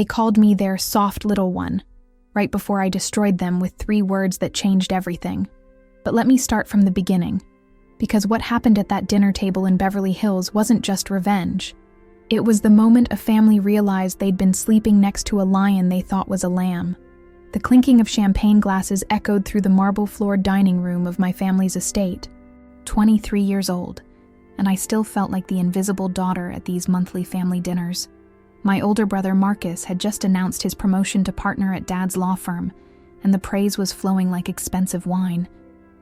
They called me their soft little one, right before I destroyed them with 3 words that changed everything. But let me start from the beginning, because what happened at that dinner table in Beverly Hills wasn't just revenge. It was the moment a family realized they'd been sleeping next to a lion they thought was a lamb. The clinking of champagne glasses echoed through the marble-floored dining room of my family's estate. 23 years old, and I still felt like the invisible daughter at these monthly family dinners. My older brother Marcus had just announced his promotion to partner at Dad's law firm, and the praise was flowing like expensive wine.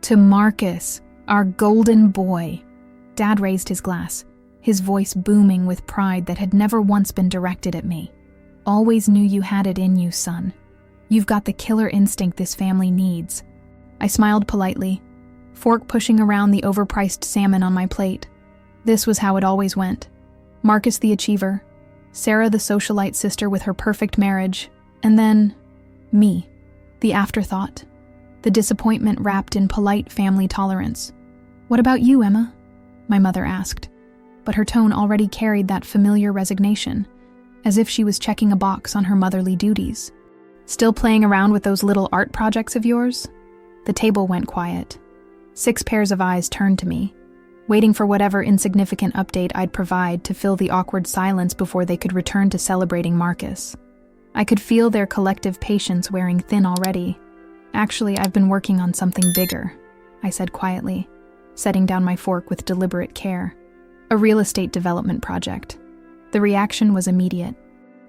To Marcus, our golden boy. Dad raised his glass, his voice booming with pride that had never once been directed at me. Always knew you had it in you, son. You've got the killer instinct this family needs. I smiled politely, fork pushing around the overpriced salmon on my plate. This was how it always went. Marcus the achiever, Sarah the socialite sister with her perfect marriage, and then me, the afterthought, the disappointment wrapped in polite family tolerance. "What about you, Emma?" my mother asked, but her tone already carried that familiar resignation, as if she was checking a box on her motherly duties. "Still playing around with those little art projects of yours?" The table went quiet. 6 pairs of eyes turned to me, waiting for whatever insignificant update I'd provide to fill the awkward silence before they could return to celebrating Marcus. I could feel their collective patience wearing thin already. "Actually, I've been working on something bigger," I said quietly, setting down my fork with deliberate care. "A real estate development project." The reaction was immediate.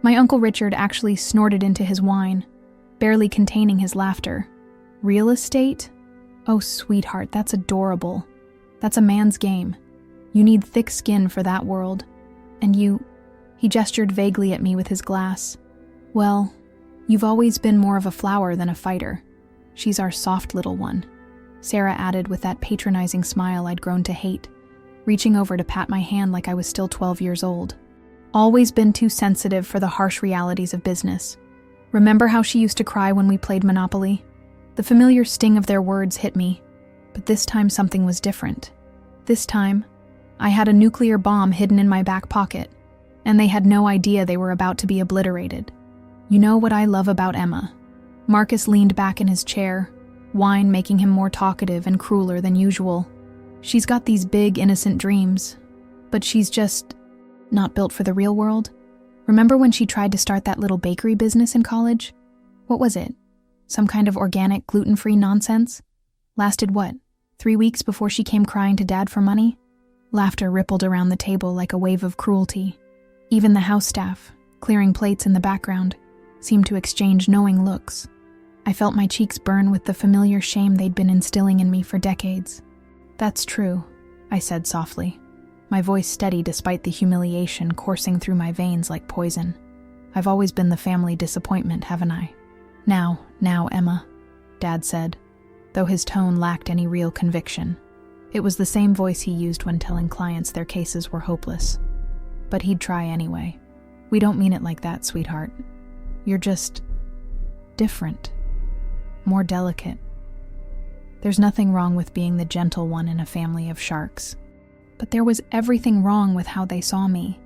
My Uncle Richard actually snorted into his wine, barely containing his laughter. "Real estate? Oh, sweetheart, that's adorable. That's a man's game. You need thick skin for that world. And you..." He gestured vaguely at me with his glass. "Well, you've always been more of a flower than a fighter. She's our soft little one," Sarah added with that patronizing smile I'd grown to hate, reaching over to pat my hand like I was still 12 years old. "Always been too sensitive for the harsh realities of business. Remember how she used to cry when we played Monopoly?" The familiar sting of their words hit me, but this time something was different. This time, I had a nuclear bomb hidden in my back pocket, and they had no idea they were about to be obliterated. "You know what I love about Emma?" Marcus leaned back in his chair, wine making him more talkative and crueler than usual. "She's got these big, innocent dreams, but she's just not built for the real world. Remember when she tried to start that little bakery business in college? What was it? Some kind of organic, gluten-free nonsense? Lasted what, 3 weeks before she came crying to Dad for money?" Laughter rippled around the table like a wave of cruelty. Even the house staff, clearing plates in the background, seemed to exchange knowing looks. I felt my cheeks burn with the familiar shame they'd been instilling in me for decades. "That's true," I said softly, my voice steady despite the humiliation coursing through my veins like poison. "I've always been the family disappointment, haven't I?" Now, Emma," Dad said, though his tone lacked any real conviction. It was the same voice he used when telling clients their cases were hopeless. But he'd try anyway. "We don't mean it like that, sweetheart. You're just different. More delicate. There's nothing wrong with being the gentle one in a family of sharks. But there was everything wrong with how they saw me,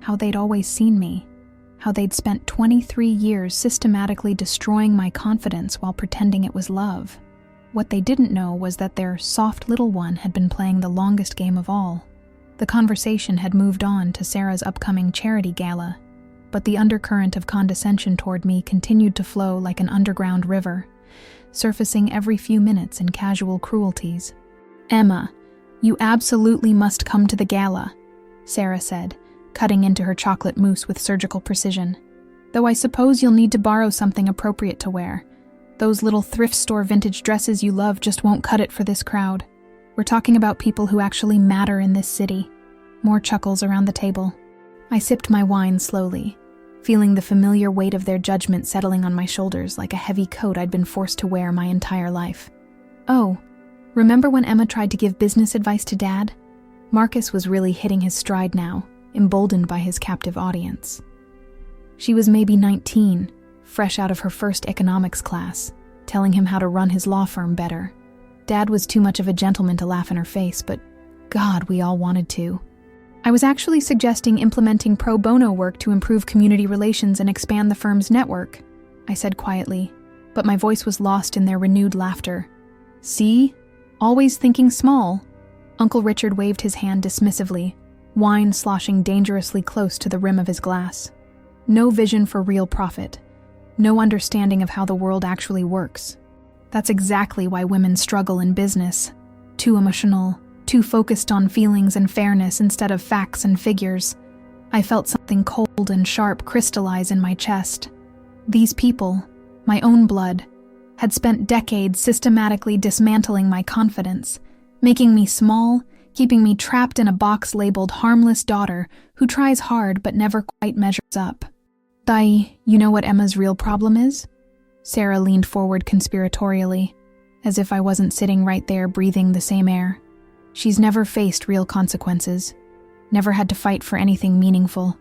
how they'd always seen me, how they'd spent 23 years systematically destroying my confidence while pretending it was love. What they didn't know was that their soft little one had been playing the longest game of all. The conversation had moved on to Sarah's upcoming charity gala, but the undercurrent of condescension toward me continued to flow like an underground river, surfacing every few minutes in casual cruelties. "Emma, you absolutely must come to the gala," Sarah said, cutting into her chocolate mousse with surgical precision. "Though I suppose you'll need to borrow something appropriate to wear. Those little thrift store vintage dresses you love just won't cut it for this crowd. We're talking about people who actually matter in this city." More chuckles around the table. I sipped my wine slowly, feeling the familiar weight of their judgment settling on my shoulders like a heavy coat I'd been forced to wear my entire life. "Oh, remember when Emma tried to give business advice to Dad?" Marcus was really hitting his stride now, emboldened by his captive audience. She was maybe 19, fresh out of her first economics class, telling him how to run his law firm better. Dad was too much of a gentleman to laugh in her face, but God, we all wanted to. I was actually suggesting implementing pro bono work to improve community relations and expand the firm's network, I said quietly, but my voice was lost in their renewed laughter. See? Always thinking small. Uncle Richard waved his hand dismissively, wine sloshing dangerously close to the rim of his glass. No vision for real profit. No understanding of how the world actually works. That's exactly why women struggle in business. Too emotional, too focused on feelings and fairness instead of facts and figures. I felt something cold and sharp crystallize in my chest. These people, my own blood, had spent decades systematically dismantling my confidence, making me small, keeping me trapped in a box labeled harmless daughter who tries hard but never quite measures up. Dai, you know what Emma's real problem is? Sarah leaned forward conspiratorially, as if I wasn't sitting right there breathing the same air. She's never faced real consequences, never had to fight for anything meaningful.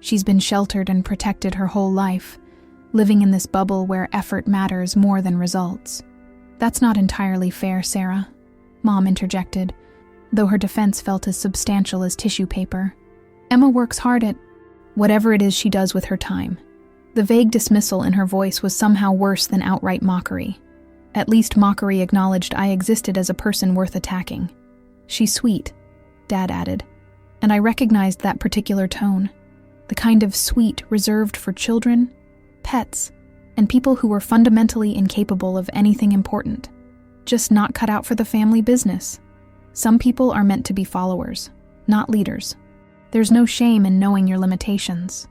She's been sheltered and protected her whole life, living in this bubble where effort matters more than results. That's not entirely fair, Sarah, Mom interjected, though her defense felt as substantial as tissue paper. Emma works hard at whatever it is she does with her time. The vague dismissal in her voice was somehow worse than outright mockery. At least mockery acknowledged I existed as a person worth attacking. She's sweet, Dad added, and I recognized that particular tone, the kind of sweet reserved for children, pets, and people who were fundamentally incapable of anything important, just not cut out for the family business. Some people are meant to be followers, not leaders. There's no shame in knowing your limitations,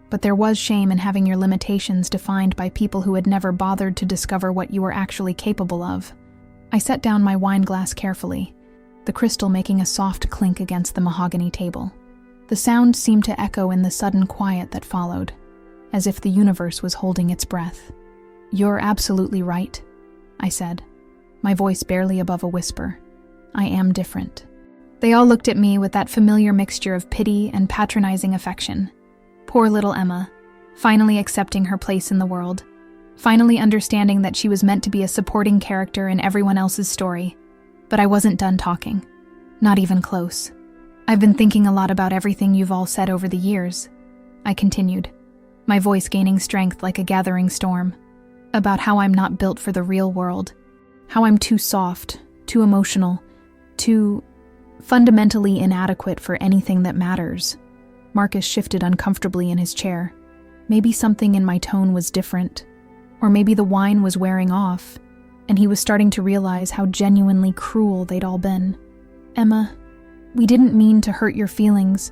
but there was shame in having your limitations defined by people who had never bothered to discover what you were actually capable of. I set down my wine glass carefully, the crystal making a soft clink against the mahogany table. The sound seemed to echo in the sudden quiet that followed, as if the universe was holding its breath. "You're absolutely right," I said, my voice barely above a whisper. "I am different." They all looked at me with that familiar mixture of pity and patronizing affection. Poor little Emma, finally accepting her place in the world, finally understanding that she was meant to be a supporting character in everyone else's story. But I wasn't done talking. Not even close. "I've been thinking a lot about everything you've all said over the years," I continued, my voice gaining strength like a gathering storm. "About how I'm not built for the real world. How I'm too soft, too emotional, too fundamentally inadequate for anything that matters." Marcus shifted uncomfortably in his chair. Maybe something in my tone was different, or maybe the wine was wearing off, and he was starting to realize how genuinely cruel they'd all been. "Emma, we didn't mean to hurt your feelings,"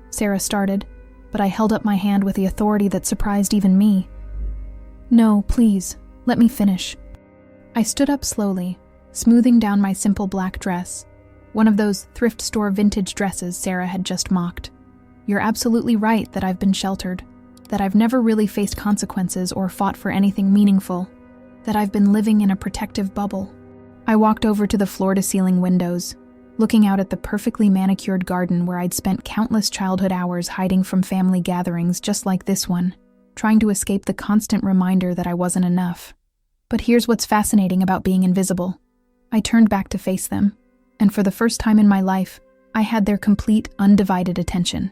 Sarah started, but I held up my hand with the authority that surprised even me. "No, please, let me finish." I stood up slowly, smoothing down my simple black dress, one of those thrift store vintage dresses Sarah had just mocked. "You're absolutely right that I've been sheltered, that I've never really faced consequences or fought for anything meaningful, that I've been living in a protective bubble." I walked over to the floor-to-ceiling windows, looking out at the perfectly manicured garden where I'd spent countless childhood hours hiding from family gatherings just like this one, trying to escape the constant reminder that I wasn't enough. But here's what's fascinating about being invisible. I turned back to face them, and for the first time in my life, I had their complete, undivided attention.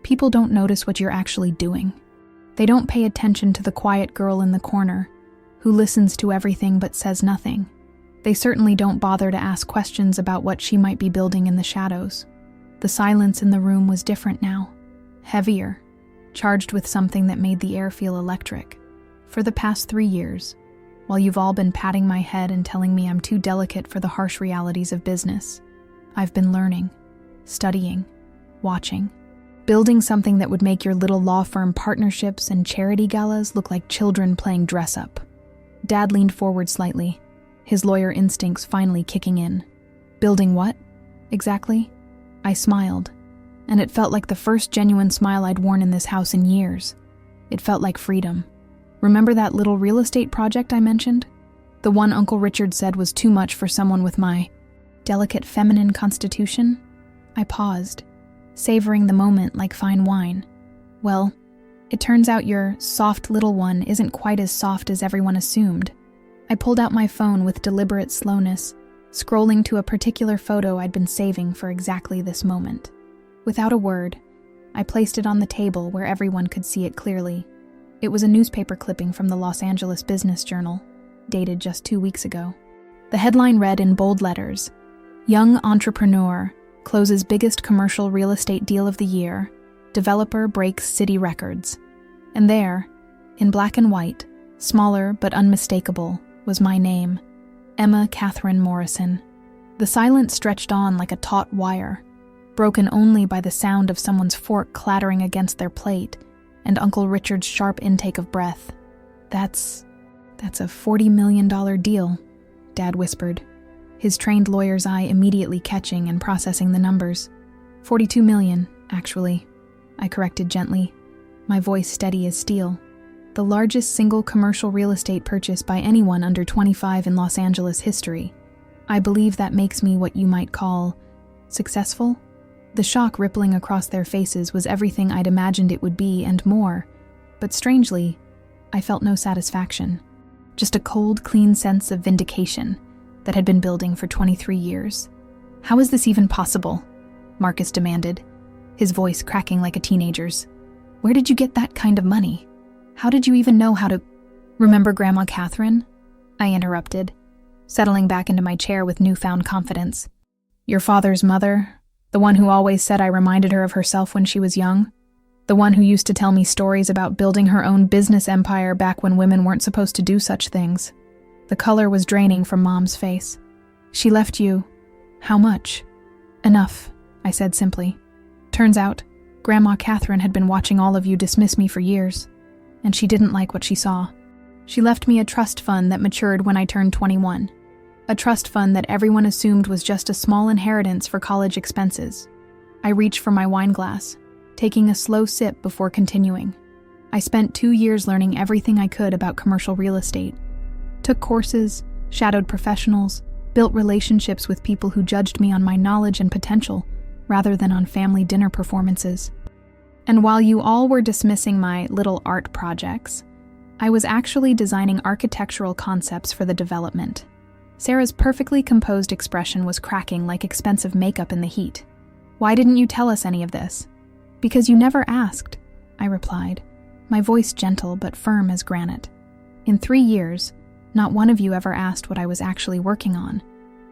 People don't notice what you're actually doing. They don't pay attention to the quiet girl in the corner, who listens to everything but says nothing. They certainly don't bother to ask questions about what she might be building in the shadows. The silence in the room was different now, heavier, charged with something that made the air feel electric. For the past 3 years, while you've all been patting my head and telling me I'm too delicate for the harsh realities of business, I've been learning, studying, watching, building something that would make your little law firm partnerships and charity galas look like children playing dress-up. Dad leaned forward slightly, his lawyer instincts finally kicking in. "Building what, exactly?" I smiled, and it felt like the first genuine smile I'd worn in this house in years. It felt like freedom. Remember that little real estate project I mentioned? The one Uncle Richard said was too much for someone with my delicate feminine constitution? I paused, savoring the moment like fine wine. Well, it turns out your soft little one isn't quite as soft as everyone assumed. I pulled out my phone with deliberate slowness, scrolling to a particular photo I'd been saving for exactly this moment. Without a word, I placed it on the table where everyone could see it clearly. It was a newspaper clipping from the Los Angeles Business Journal, dated just 2 weeks ago. The headline read in bold letters, "Young entrepreneur closes biggest commercial real estate deal of the year. Developer breaks city records." And there, in black and white, smaller but unmistakable, was my name, Emma Catherine Morrison. The silence stretched on like a taut wire, broken only by the sound of someone's fork clattering against their plate and Uncle Richard's sharp intake of breath. That's a $40 million deal," Dad whispered, his trained lawyer's eye immediately catching and processing the numbers. "42 million, actually," I corrected gently, my voice steady as steel. "The largest single commercial real estate purchase by anyone under 25 in Los Angeles history. I believe that makes me what you might call successful." The shock rippling across their faces was everything I'd imagined it would be and more, but strangely, I felt no satisfaction. Just a cold, clean sense of vindication that had been building for 23 years. "How is this even possible?" Marcus demanded, his voice cracking like a teenager's. "Where did you get that kind of money? How did you even know how to—" "Remember Grandma Catherine?" I interrupted, settling back into my chair with newfound confidence. "Your father's mother, the one who always said I reminded her of herself when she was young? The one who used to tell me stories about building her own business empire back when women weren't supposed to do such things?" The color was draining from Mom's face. "She left you. How much?" "Enough," I said simply. "Turns out, Grandma Catherine had been watching all of you dismiss me for years, and she didn't like what she saw. She left me a trust fund that matured when I turned 21. A trust fund that everyone assumed was just a small inheritance for college expenses." I reached for my wine glass, taking a slow sip before continuing. "I spent 2 years learning everything I could about commercial real estate. Took courses, shadowed professionals, built relationships with people who judged me on my knowledge and potential rather than on family dinner performances. And while you all were dismissing my little art projects, I was actually designing architectural concepts for the development." Sarah's perfectly composed expression was cracking like expensive makeup in the heat. "Why didn't you tell us any of this?" "Because you never asked," I replied, my voice gentle but firm as granite. "In 3 years, not one of you ever asked what I was actually working on.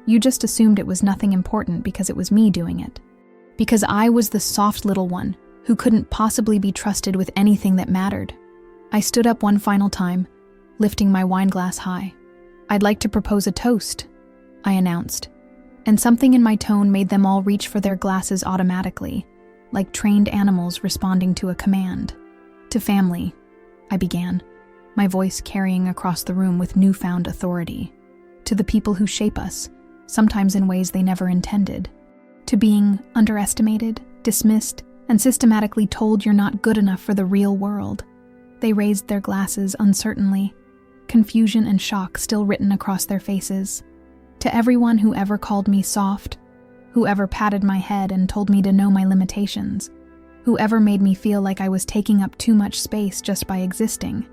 You just assumed it was nothing important because it was me doing it. Because I was the soft little one who couldn't possibly be trusted with anything that mattered." I stood up one final time, lifting my wine glass high. "I'd like to propose a toast," I announced, and something in my tone made them all reach for their glasses automatically, like trained animals responding to a command. "To family," I began, my voice carrying across the room with newfound authority. "To the people who shape us, sometimes in ways they never intended. To being underestimated, dismissed, and systematically told you're not good enough for the real world." They raised their glasses uncertainly, confusion and shock still written across their faces. "To everyone who ever called me soft, who ever patted my head and told me to know my limitations, who ever made me feel like I was taking up too much space just by existing,"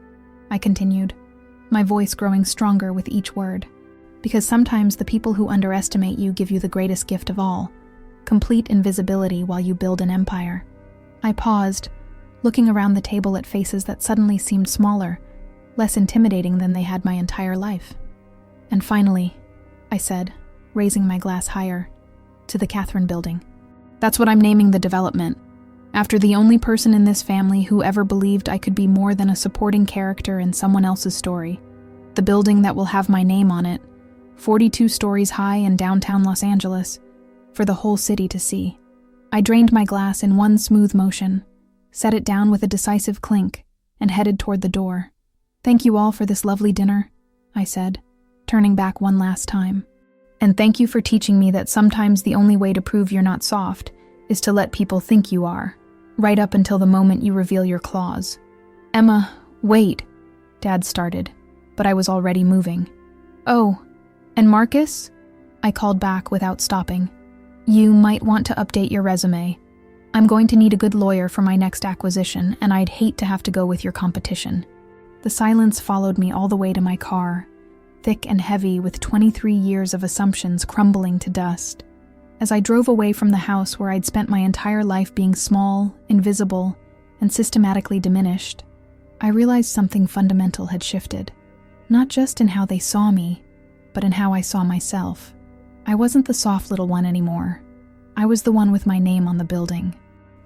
I continued, my voice growing stronger with each word. "Because sometimes the people who underestimate you give you the greatest gift of all, complete invisibility while you build an empire." I paused, looking around the table at faces that suddenly seemed smaller, less intimidating than they had my entire life. "And finally," I said, raising my glass higher, "to the Catherine Building. That's what I'm naming the development, after the only person in this family who ever believed I could be more than a supporting character in someone else's story. The building that will have my name on it, 42 stories high in downtown Los Angeles, for the whole city to see." I drained my glass in one smooth motion, set it down with a decisive clink, and headed toward the door. "Thank you all for this lovely dinner," I said, turning back one last time. "And thank you for teaching me that sometimes the only way to prove you're not soft is to let people think you are, right up until the moment you reveal your claws." "Emma, wait," Dad started, but I was already moving. "Oh, and Marcus?" I called back without stopping. "You might want to update your resume. I'm going to need a good lawyer for my next acquisition, and I'd hate to have to go with your competition." The silence followed me all the way to my car, thick and heavy with 23 years of assumptions crumbling to dust. As I drove away from the house where I'd spent my entire life being small, invisible, and systematically diminished, I realized something fundamental had shifted. Not just in how they saw me, but in how I saw myself. I wasn't the soft little one anymore. I was the one with my name on the building.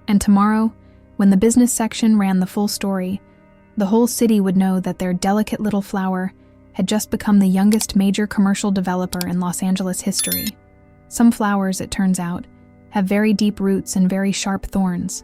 And tomorrow, when the business section ran the full story, the whole city would know that their delicate little flower had just become the youngest major commercial developer in Los Angeles history. Some flowers, it turns out, have very deep roots and very sharp thorns,